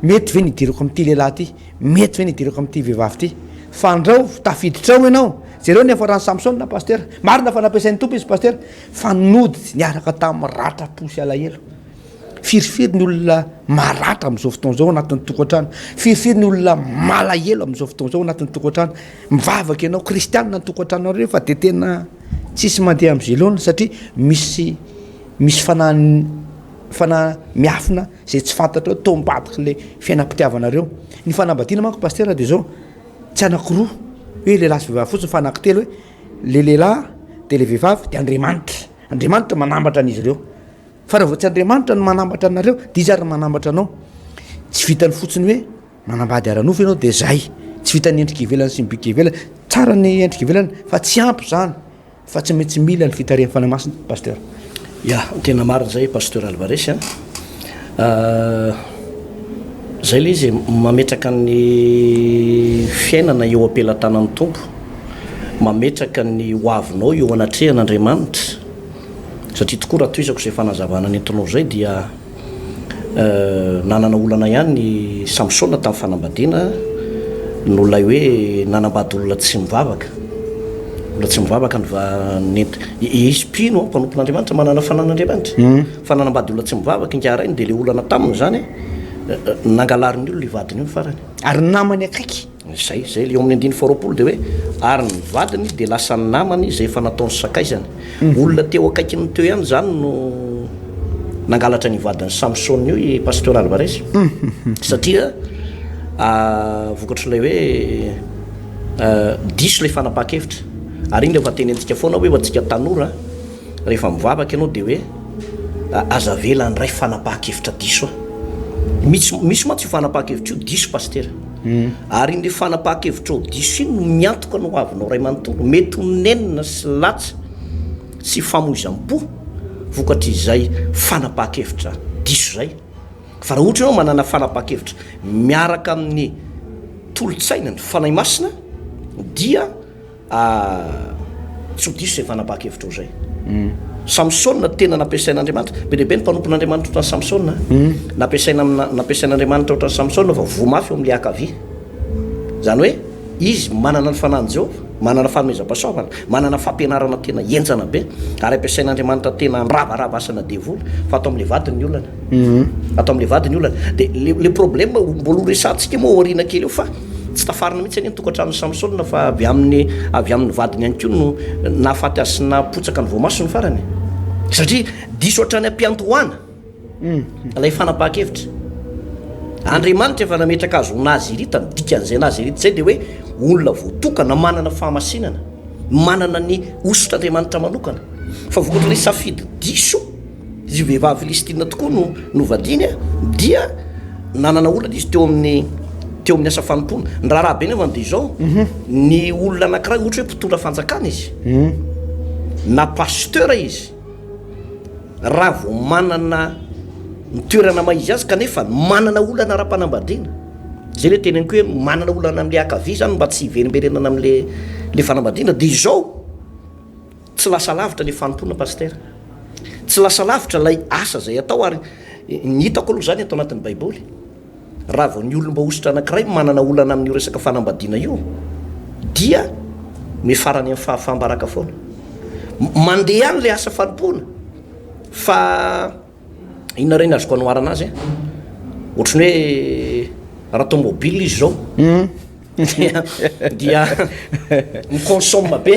mety ve nidirako amin'ity lehilahy ty, mety ve nidirako amin'ity vehivavy ty, fandrao tafiditrao ianao zareo ny afarany Samsona paster, marina fa nampiasain'ny tompo izy paster, fa nody niaraka tamin'ny ratra posy alahelo. Firifiry ny olona maratra amin'izao fotoana izao anatin'ny tokantrano, firifiry ny olona malahelo amin'izao fotoana izao anatin'ny tokantrano, mivavaka ianao kristianina ny tokantrano fa dia tena tsisy mandeha amin'izay loana satria misy fanahy miafina zay tsy fantatra tao mibadika le fiainam-pitiavanareo. Ny fanambadiana manko paster dia zao tsy anakiroa hoe lehilahy sy vehivavy fotsiny fa anankitelo hoe le lehilahy dia le vehivavy dia Andriamanitra manambatra an'izy ireo. Fa raha vao tsy Andriamanitra no manambatra anareo dia izy ary manambatra anao. Tsy vitany fotsiny hoe manambady ara-nofo ianao dia zay, tsy vitany endrika ivelany sy mibika ivelany, tsara ny endrika ivelany fa tsy ampy zany, fa tsy maintsy mila ny fitarihan'ny fanahy masina paster. Ya, tena marina zay pasteur Alvarez zay le izy mametraka ny fiainana eo ampelantanan'ny tompo, mametraka ny hoavinao eo anatrehan'Andriamanitra, satria tokoa raha toizako izay fanazavana ny entinao zay dia nanana olana ihany ny Samsona tamin'ny fanambadiana no lay hoe nanambady olona tsy mivavaka, olona tsy mivavaka izy pino mpanompon'Andriamanitra manana fanan'Andriamanitra fa nanambady olona tsy mivavaka ingaarainy dia le olana taminy zany nangalariny olona ivadiny io ny farany ary namany akaiky zay eo amin'ny 9 dia hoe ary ny vadiny dia lasa ny namany zay efa nataony sakaizany. Olona teo akaikiny teo ihany zany no nangalatra ny vadiny Samsona io i pasteur Alvarez satria vokatry ilay hoe diso ilay fanapa-kevitra, ary iny le efa teny antsika foana hoe antsika tanora rehefa mivavaka ianao dia hoe azavela ny ray fanapa-kevitra diso misy matsy io fanapa-kevitra io diso paster, ary iny le fanapa-kevitra diso iny no miantoka no avinao ray manontolo, mety ho nenina sy latsa sy famoizam-po vokatry izay fanapa-kevitra diso zay. Fa raha ohatra ianao manana fanapa-kevitra miaraka amin'ny tolotsaina ny fanahy masina dia tsy ho diso zay fanapa-kevitra ho zay. Samsona tena nampiasain'Andriamanitra, be lehibe ny mpanompon'Andriamanitra ohatran'ny Samsona, nampiasain'Andriamanitra ohatran'ny Samsona fa vomafy eo amin'ilay akavia, zany hoe izy manana ny fanany Jehovah, manana fanomezam-pahasoavana, manana fampianarana tena enjana be, ary ampiasain'Andriamanitra tena miravarava asana devoly fa atao amin'ilay vadiny ny olana, atao amin'ilay vadiny olana. Dia le problème mbola resantsika moa aoriana kely eo fa tsy tafarina mihitsy any tokantrano Samsona fa avy amin'ny vadiny ihany koa no nahafaty azy na potsaka ny voamaso ny farany, satria diso hatrany ampiantohana ilay fanapa-kevitra. Andriamanitra efa nametraka azy ho nazirita ny dikan'izay nazirita zay dia hoe olona voatokana manana fahamasinana, manana ny osotr'Andriamanitra manokana, fa vokatra ilay safidy diso izy vehivavy Filistina tokoa no vadiny dia nanana olana izy teo amin'ny asa fanompona. Ny raharaha be nefa dia izao ny olona anankiray ohatra hoe mpitondra fanjakana izy na pasteur izy, raha vao manana toerana maizy azy kanefa manana olana ara-panambadiana, zay le tena ko hoe manana olana amin'le akavia zany mba tsy hiverimberenana amin'le fanambadiana, dia izao tsy lasa lavitra le fanompona paster, tsy lasa lavitra lay asa zay atao. Ary ny hitako aloha zany atao anatin'ny baiboly, raha vao ny olona mba ositra anankiray manana olana amin'io resaka fanambadiana io dia mifarany amin'ny fahafambaraka foana mandeha any le asa fanompona. Fa inona reny azoko anoharana azy ohatrany hoe raha tomobile izy zao dia miconsomme be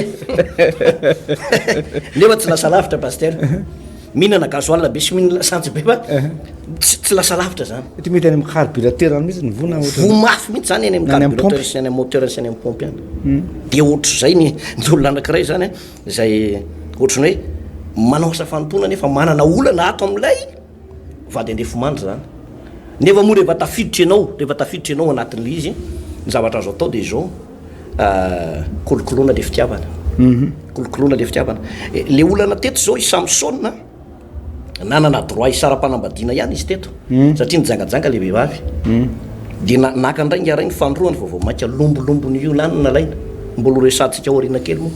nefa tsy lasa lavitra paster, mihinana gasoil be sy mihinana essence be fa tsy lasa lavitra zany. Ty mety any amin'ny carburateur mihitsy ny vona vomafy mihitsy zany any amin'ny carburateur sy any amin'ny moteur sy any amin'ny pompe any. Dia ohatry zay ny olona anankiray zany zay ohatrany hoe manao asa fanompona nefa manana olana ato amin'ilay vady andefo mandry zany, nefa moa rehefa tafiditra ianao anatin'le izy ny zavatra azo atao dia izao kolokoloana le fitiavana, kolokoloana le fitiavana. Le olana teto zao i Samsona nanana droit isara-panambadiana ihany izy teto satria nijangajanga le vehivavy de naka ndray ngaray ny fandroany vao mainka lombolombony io lany nalaina mbola resatsika orina kely moa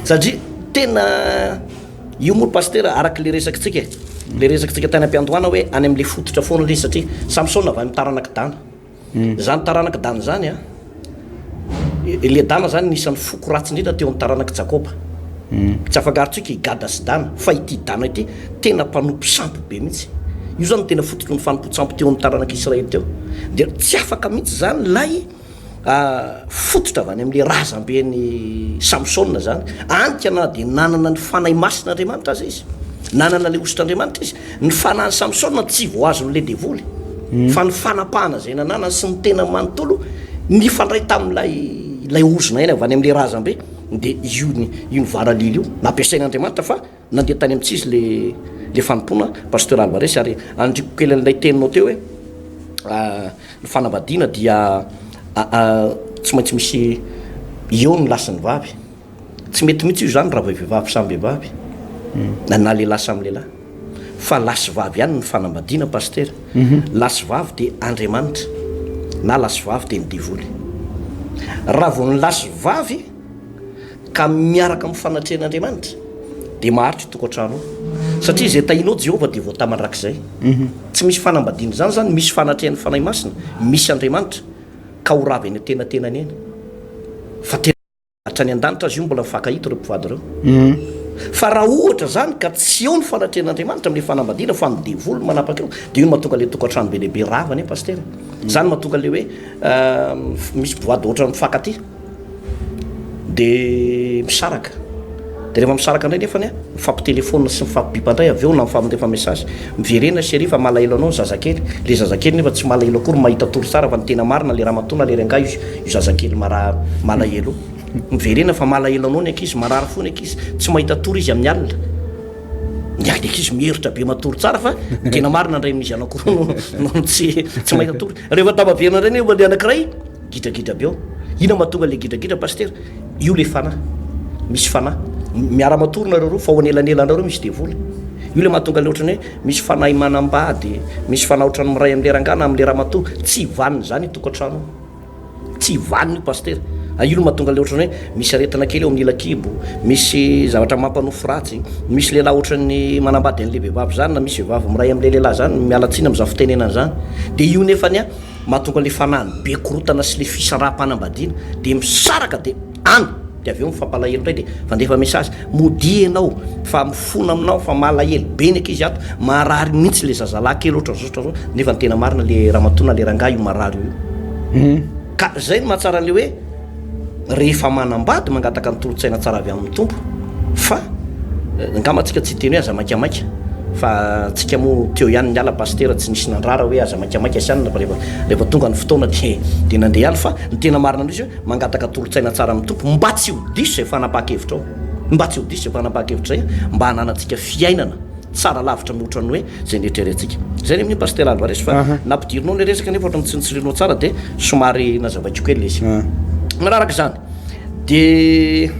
satria tena io moa paster araky le resakitsika le resakitsika tany ampiandohana hoe any am'le fototra foana le satria samson avy am'taranakidana zany taranakidana zany a le dana zany nisan'ny foko ratsy indrindra teo amin'ny taranaky jakoba tsy afakarotsika igada sy dana fa ity dana ity tena mpanompo sampo be mihitsy io zany tena fototro ny fanompo-tsampo teo amin'ny taranaka israely teo de tsy afaka mihitsy zany lay fototra avy any am'le razambeny samson zany anikana de nanana ny fanahy masin'andriamanitra azy izy nanana le ositr'andriamanitra izy ny fanahy samson tsy voazo n'le devoly fa ny fanapahana zay nanana sy ny tena manontolo nifandray tamin'lay ozona eny avy any am'le razambe de io ny varalily io nampiasain'andriamanitra fa nandeha tany amitsy izy le fanompona pasteur Alvarez ary andriko kely an'ilay teninao teo hoe ny fanambadiana dia tsy maintsy misy eo ny lasiny vavy tsy mety mihitsy io zany raha vehivavy samy vehivavy na lehilahy samy lehilahy fa lasy vavy ihany ny fanambadiana paster lasy vavy de andriamanitra na lasy vavy de ny devoly raha vao ny lasy vavy ka miaraka amin'ny fanatrehan'andriamanitra de maharitra tokantrano satria zay tahinao Jehova de voatamandrak'izay tsy misy fanambadiana zany misy fanatrehan'ny fanahy masina misy andriamanitra ka ho ravy eny tenatenany eny fa tena hatrany an-danitra azy io mbola mifankahito reo mpivady reo fa raha ohatra zany ka tsy eo ny fanatrehan'andriamanitra am'le fanambadiana fa midevoly manapaka eo de io no mahatonga le tokantrano be lehibe ravany e paster zany mahatonga le hoe misy mpivady ohatra mifankaty de misaraka de rehefa misaraka indray nefany a mifampitelefona sy mifampibipandray avy eo na mifamindefa message miverena syri fa malahelo anao ny zazakely le zazakely nefa tsy malahelo akory mahita toro tsara fa ny tena marina le raha matona le ranga io zazakely malahelo miverena fa malahelo anao ny ankizy marary fo ny ankizy tsy mahita toro izy amin'ny alina niaky le ankizy miheritra be matoro tsara fa tena marina ndray amin'izy anakory no tsy mahita toro rehefa tabaverina ndray nefa le anankiray gidragidra be ao ina mahatonga le gidragidra paster io le fanahy misy fanahy miara-matory nareo roa fa ho anelanelanareo misy devoly io le mahatonga le ohatrany hoe misy fanahy manambady misy fanahy ohatrany miray am'le rangana am'le raha mato tsy vaniny zany tokantrano tsy vaniny io paster io no mahatonga le ohatrany hoe misy aretina kely eo amin'ny lakibo misy zavatra mampanofo ratsy misy lehilahy ohatrany manambady an'le vehivavy zany na misy vehivavy miray am'le lehilahy zany mialatsiny am'za fitenenany zany de io nefany a mahatonga le fanahiny be korotana sy le fisaraha-panambadiana de misaraka de any de avy eo mifampalahelo ndray de fandefa message modi anao fa mifona aminao fa malahelo be ny ankizy ato marary mihitsy le zazalahy kely ohatra zao nefa ny tena marina le rahamatona le rangah io marary io ka zay no mahatsara an'le hoe rehefa manambady mangataka ny tolotsaina tsara avy amin'ny tompo fa ngamatsika tsy teny hoe aza maikamaika fa tsika moa teo ihany ny ala paster tsy nisy nandrara hoe aza maikamaika asianina rehefa tonga ny fotoana de nandeha ihany fa ny tena marina andro izy hoe mangataka tolotsaina tsara amin'ny tompo mba tsy ho diso zay fanapaka-hevitra ao mba tsy ho diso zay fanapaka-hevitra zay mba hananantsika fiainana tsara lavitra mihoatrany hoe zay nrehetrarentsika zay ny amin'ny paster Alvarez fa nampidirinao ny resaka nefa ohatrany tsy nitsiririnao tsara de somary nazavaiko kely izy manaraka zany de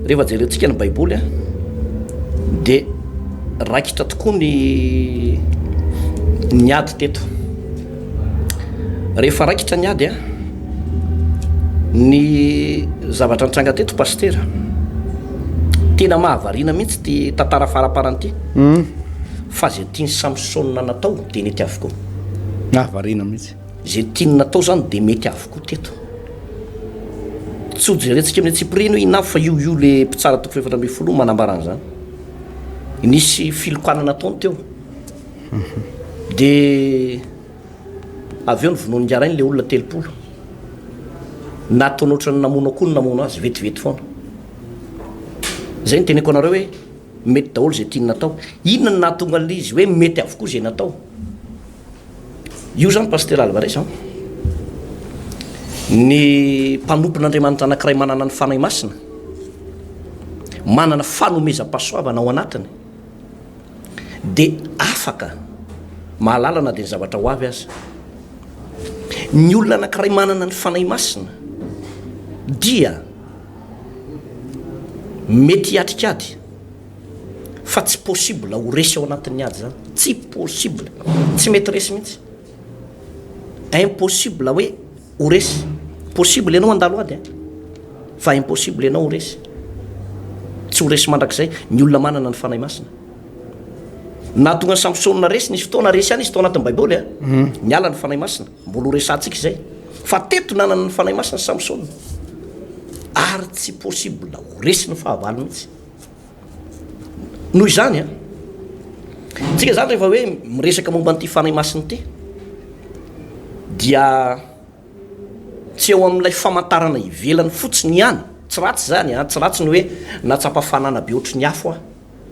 rehefa jerentsika ny baiboly a de raikitra tokoa ny ady teto rehefa raikitra ny ady a ny zavatra nitranga teto paster tena mahavarina mihitsy ty tantara faraparanyity fa zay tiany samsona natao de nety avokoa mahavarina mihitsy zay tiany natao zany de mety avokoa teto tsy ho jerentsika amin'ny tsipiriny hoe inafo fa io le mpitsara toko fefatra amby folo manambarany zany nisy filokanana taony teo de avy eo ny vonoany ngarainy le olona telopolo nataony ohatrany namono akoa ny namono azy vetivety foana zay ny teneko anareo hoe mety daholo zay tiany natao inona ny nahatonga an'izy hoe mety avokoa zay natao io zany paster Alvarez ny mpanompon'andriamanitra anankiray manana ny fanahy masina manana fanomezam-pahasoavana ao anatiny de afaka mahalalana de ny zavatra ho avy azy ny olona anankiray manana ny fanahy masina dia mety hiatrikady fa tsy possible ho resy ao anatin'ny ady zany tsy possible tsy mety resy mihitsy impossible hoe ho resy possible ianao andalo ady fa impossible ianao ho resy tsy ho resy mandrakizay ny olona manana ny fanahy masina na tonga ny samsona resy nisy fotoana resy any izy tao anatin'ny baiboly ny ala ny fanahy masina mbola ho resantsika izay fa teto nanana ny fanahy masina samsona ary tsy possible ho resy ny fahavalo mihitsy noho izany tsika zany rehefa hoe miresaka momba nyity fanahy masiny ty dia tsy eo amin'ilay famantarana ivelany fotsiny ihany tsy ratsy zany tsy ratsy ny hoe natsapafanana be ohatry ny afo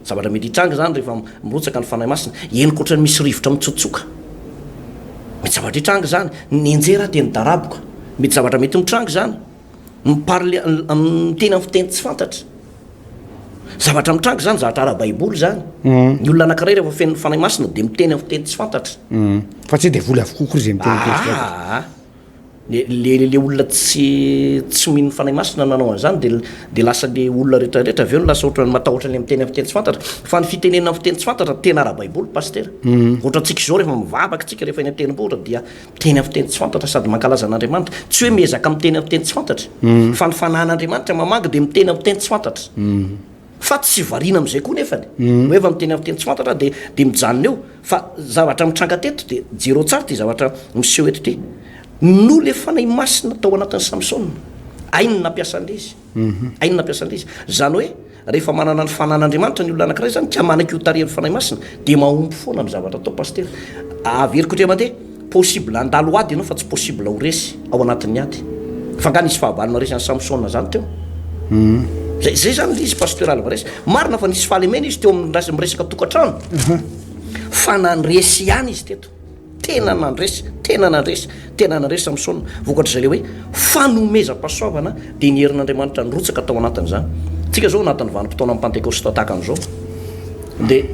zavatra mety hitranga zany rehefa mirotsaka ny fanahy masina eniko ohatrany misy rivotra mitsotsoka mety zavatra hitranga zany ny enjera dia ny daraboka mety zavatra mety mitranga zany miparle miteny amin'ny fiteny tsy fantatra zavatra mitranga zany zavatra ara-baiboly zany ny olona anankiray rehefa feno fanahy masina dia miteny amin'ny fiteny tsy fantatra fa tsy de voly avokoa izy miteny le olona tsy mino fanahy masina nanao an'izany de lasa le olona rehetrarehetra aveo no lasa ohatrany matahotra le miteny amin'ny fiteny tsy fantatra fa ny fitenena amin'ny fiteny tsy fantatra tena ara-baiboly pastera ohatra antsika izao rehefa mivavaka tsika rehefa eny am-tenimbora dia miteny amin'ny fiteny tsy fantatra sady mankalaza an'Andriamanitra tsy hoe miezaka miteny amin'ny fiteny tsy fantatra fa ny fanahin'Andriamanitra mamanga dia miteny amin'ny fiteny tsy fantatra fa tsy variana am'izay koa nefany hoe efa miteny amin'ny fiteny tsy fantatra de mijanona eo fa zavatra mitranga teto de jero tsara ty zavatra miseho eto ty no le fanahy masina tao anatin'ny samsona ainy nampiasan'le izy ainy nampiasan'le izy zany hoe rehefa manana ny fanan'Andriamanitra ny olona anankiray zany ka manak' io tarehan'ny fanahy masina de mahomby foana amin'ny zavatra atao pastera averiko otra mandeha possible andalo ady ianao fa tsy possible ho resy ao anatin'ny ady fa nga nisy fahavalona resy any samsona zany teo zay zany le izy pastoral va resy marina fa nisy fahalemena izy teo miresaka tokantrano fa nandresy ihany izy teto tena nandresy samsona vokatr'izay le hoe fanomeza pasoavana dia ny herin'Andriamanitra nyrotsaka tao anatin'izany tsika zao anatin'ny vanim-potoana amin'ny pentekoste tahaka an'izao dia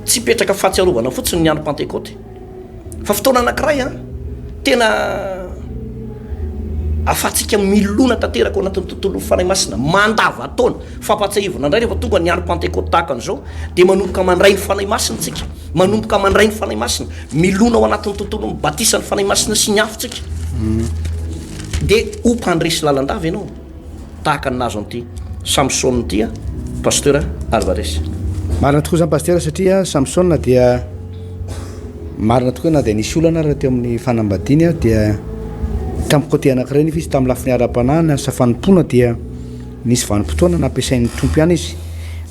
tsy petraka fahatsiarovana fotsiny ny andro pentekote fa fotoana anankiray tena afatsika milona tanteraka ao anatin'ny tontolo fanahy masina mandava taona fampatsahivana indray rehefa tonga ny andro pentekote tahaka an'izao dia manomboka mandray ny fanahy masina tsika manomboka mandray ny fanahy masina milona ao anatin'ny tontolo mibatisa ny fanahy masina sy ny afotsika dia ompandresy lalandava ianao tahaka ny nazo an'ity samsona ity pasteur Alvarez marina tokoa zany pastera satria samsona dia marina tokoa na dia nisy olana raha teo amin'ny fanambadiany dia tamin'ny côté anankiray nefa izy tamin'ny lafiny ara-panahiny ny safanim-pona dia nisy vanim-potoana nampiasain'ny tompo ihany izy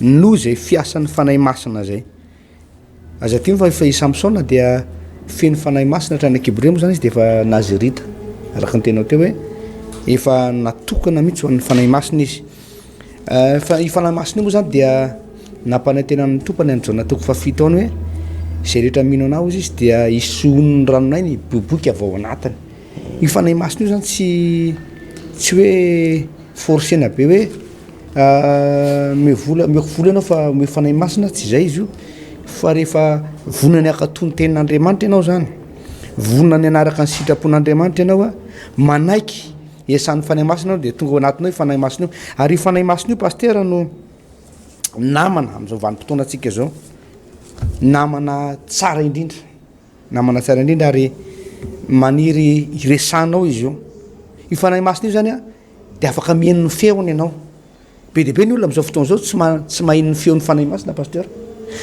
no zay fiasan'ny fanahy masina zay aza ty fa efa i samsona dia feno fanahy masina hatrany kibremo zany izy dia efa nazirita araka ny tenao teo hoe efa natokana mihitsy ho an'ny fanahy masina izy fa i fanahy masina io moa zany dia nampanantena amin'ny tompany any jaona toko fafito any hoe zay rehetra mino anao izy dia isohon'ny ranonay ny boboky avy ao anatiny io fanahy masina io zany tsy hoe forcena be hoe meko vola ianao fa me fanahy masina tsy zay izy io fa rehefa vonany akatony tenin'Andriamanitra ianao zany vonany anaraka ny sitrapon'Andriamanitra ianao manaiky iasan'ny fanahy masina ianao dia tonga ao anatinao io fanahy masina io ary io fanahy masina io pastera no namana amin'izao vanim-potoana antsika zao namana tsara indrindra ary maniry iresanao izy io fanahy masina io zany dia afaka mihaino ny feony ianao be dia be ny olona amin'izao fotoana zao tsy mahino ny feon'ny fanahy masina pasteur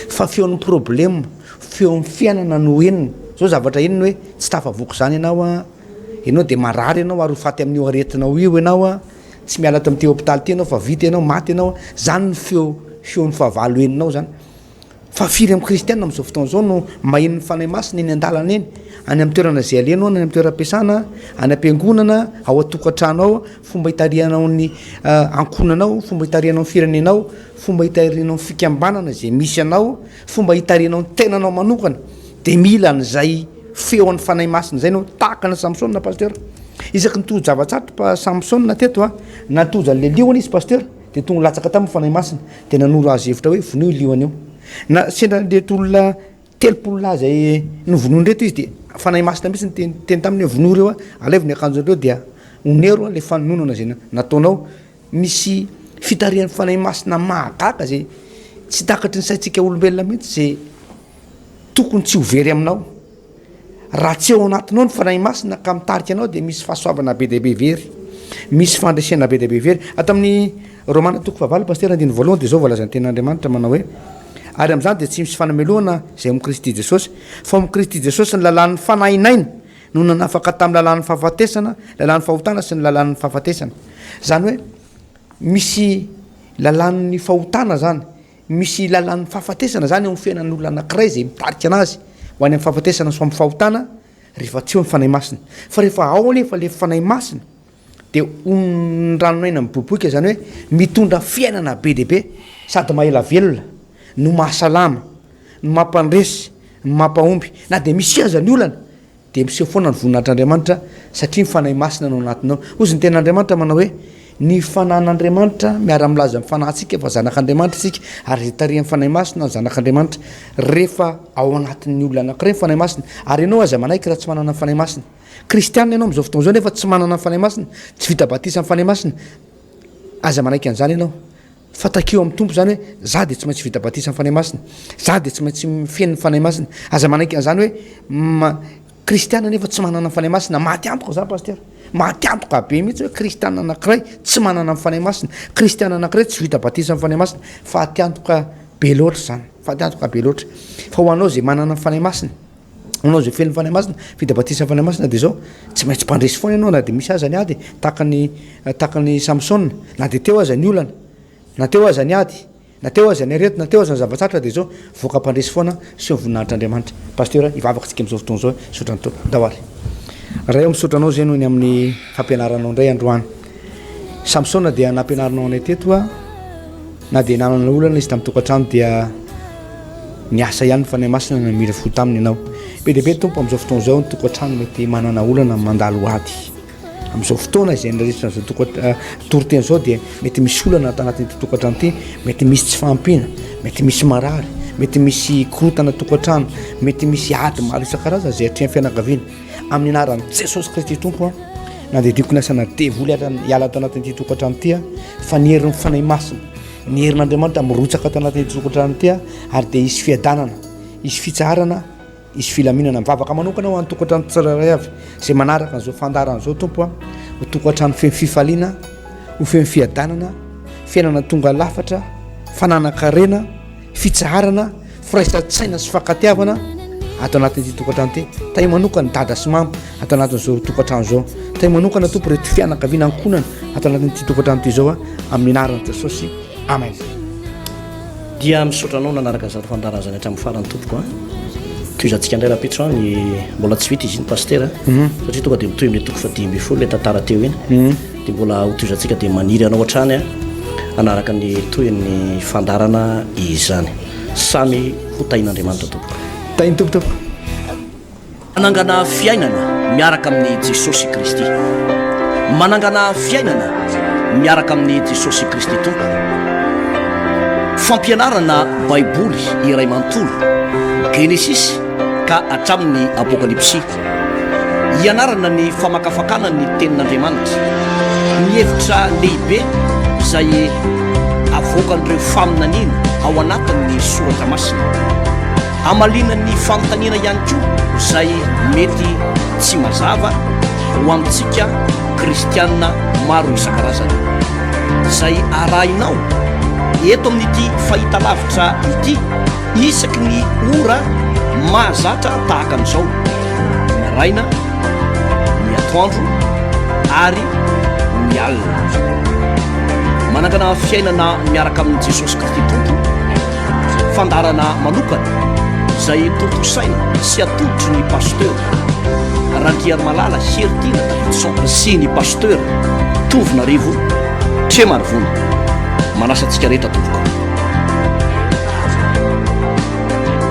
fa feon'ny problème feon'ny fiainana no eniny zao zavatra eniny hoe tsy tafavoaka zany ianao dia marary ianao ary faty amin'io aretinao io ianao tsy miala tam'ty hôpitaly ty ianao fa vita ianao maty ianao zany ny feon'ny fahavalo eninao zany fa firy amin'ny kristianina amin'izao fotoana zao no maheno ny fanahy masina eny an-dalana eny any amin'ny toerana zay alenao any amin'ny toeram-piasana any am-piangonana ao atokantrano ao fomba hitarianao ny ankonanao fomba hitarianao ny firenenao fomba hitarianao ny fikambanana zay misy anao fomba hitarianao ny tenanao manokana dia mila n'izay feo an'ny fanahy masina zay no tahaka na samsona pasteur isaky nitojo zava-tsatropa samsona teto natojo an'le lioany izy pasteur dia tonga latsaka tamin'ny fanahy masina dia nanoro azy hevitra hoe vonio lioany io na sendra nreto olona telopolonahy zay novonoiny reto izy dia fanahy masina mihitsy nyteny taminy vono reo aleviny akanjon'ireo dia onero le fanononana zay nataonao misy fitarian'ny fanahy masina mahagaga zay tsy takatry ny saintsika olombelona mihitsy zay tokony tsy hovery aminao raha tsy eo anatinao ny fanahy masina ka mitarika anao dia misy fahasoavana be dehibe very, misy fandresena be dehibe very. Ato amin'ny Romana toko fahavalo paster andiny voalohany dia zao voalazan'ny ten'Andriamanitra manao hoe ary amin'izany dia tsy misy fanameloana zay amin'ny Kristy Jesosy fa amin'ny Kristy Jesosy ny lalàn'ny fanahinaina no nanafaka tamin'ny lalàn'ny fahafatesana, lalàn'ny fahotana sy ny lalàn'ny fahafatesana. Zany hoe misy lalàn'ny fahotana zany, misy lalàn'ny fahafatesana zany eo amin'ny fiainan'olona anankiray zay mitarika anazy ho any amin'ny fahafatesana so amin'ny fahotana rehefa tsy eo amin'ny fanahy masina. Fa rehefa ao anefa le fanahy masina dia onranonaina miboiboika zany hoe mitondra fiainana be dehibe sady mahaela velona no mahasalama no mampandresy no mampahomby na dia misy aza ny olana dia miseho foana ny voninahitr'Andriamanitra satria mifanahy masina no anatinao. Ozy ny ten'Andriamanitra manao hoe ny fanan'Andriamanitra miara-milaza amin'ny fanahintsika fa zanak'Andriamanitra isika ary tarihan'ny fanahy masina ny zanak'Andriamanitra rehefa ao anatin'ny olona anankiray ny fanahy masina. Ary ianao aza manaiky raha tsy manana ny fanahy masina, kristianina ianao amin'izao fotoana izao nefa tsy manana ny fanahy masina, tsy vita batisa ny fanahy masina, aza manaiky an'izany ianao fa takeo amin'ny tompo zany hoe za dia tsy maintsy vita batisa ny fanahy masina, za dia tsy maintsy mifeny ny fanahy masina. Aza manaiky an'izany hoe kristianina nefa tsy manana ny fanahy masina, maty antoka za paster, maty antoka be mihitsy hoe kristianina anankiray tsy manana ny fanahy masina, kristianina anankiray tsy vita batisa ny fanahy masina. Fa aty antoka be loatra zany, fa aty antoka be loatra. Fa ho anao zay manana ny fanahy masina, anao zay feno ny fanahy masina, vita batisa ny fanahy masina dia zao tsy maintsy mpandresy foana ianao na dia misy aza ny ady takany Samsona, na dia teo aza ny olana, na teo aza ny ady, na teo aza ny arety, na teo aza ny zavatsatra dia zao voaka mpandresy foana sy voninahitran'Andriamanitra. Paster hivavaka tsika amin'izao fotoana zao sotrany to dahoary raha eo misotranao zay noho ny amin'ny fampianaranao indray androany. Samsona dia nampianaranao anay teto a na dia nanana olana izy tamin'ny tokantrano dia niasa ihany ny fanahy masina na mila fo taminy ianao. Be dehibe tompo amin'izao fotoana zao ny tokantrano mety manana olana mandalo ady amin'izao fotoana izay nrehetra n'izao toroteny zao dia mety misy olana atao anatin'ity tokantrano ity, mety misy tsy fahampiana, mety misy marary, mety misy korotana tokantrano, mety misy ady maro isan-karazany zay hatrehan'ny fianakaviana. Amin'ny anaran'i Jesosy Kristy tompo a na dia dioko nasana devoly hiala ato anatin'ity tokantrano ity a fa ny herin'ny fanahy masina, ny herin'Andriamanitra mirotsaka ato anatin'ity tokantrano ity a ary dia isy fiadanana, isy fitsarana, isy filaminana. Mivavaka manokana ho an'ny tokantrano tsirairay avy zay manaraka an'izao fandaran'izao tompo a ho tokantrano feno fifaliana, ho feno fiadanana, fiainana tonga lafatra, fananakarena, fitsarana, firaisan-tsaina sy fankatiavana ato anatin'ity tokantrano ity. Tay manokana dada sy mama ato anatin'izao tokantrano zao, tay manokana tompo reto fianakaviana ankonana ato anatin'ity tokantrano ity zao a amin'ny anaran'i Jesosy, amen. Dia misotranao nanaraka zato fandarazany hatramin'ny farany tompoko a toizantsika indray rahapetra ny mbola tsy vita izy iny paster satria tonga dia mitoy amin'ny toko fa 10 le tantara teo iny dia mbola ho toizantsika dia maniry anao hatrany a anaraka ny toy ny fandarana izany samy ho tain'Andriamanitra tompoko. Tainy tompotompo manangana fiainana miaraka amin'ny Jesosy Kristy, manangana fiainana miaraka amin'ny Jesosy Kristy tompo. Fampianarana baiboly iray manontolo Genesis ka hatramin'ny Apokalypsy, hianarana ny famakafakana ny tenin'Andriamanitra, ny hevitra lehibe izay avoakan'ireo faminaniana ao anatin'ny soratra masina, amalina ny fanontaniana ihany koa izay mety tsy mazava ho amintsika kristianina maro isan-karazany izay arahinao eto amin'ity fahita lavitra ity isaky ny ora mahazatra tahaka an'izao, ny araina, ny atoandro ary ny alina. Manangana fiainana miaraka amin'ny Jesosy Kristy tompo, fandarana manokana izay tontosaina sy atolotry ny pasteur Randriary Malala Heritiana Davidson sy ny pasteur Tovinarivo Tremarivony. Manasa antsika rehetra tompoko.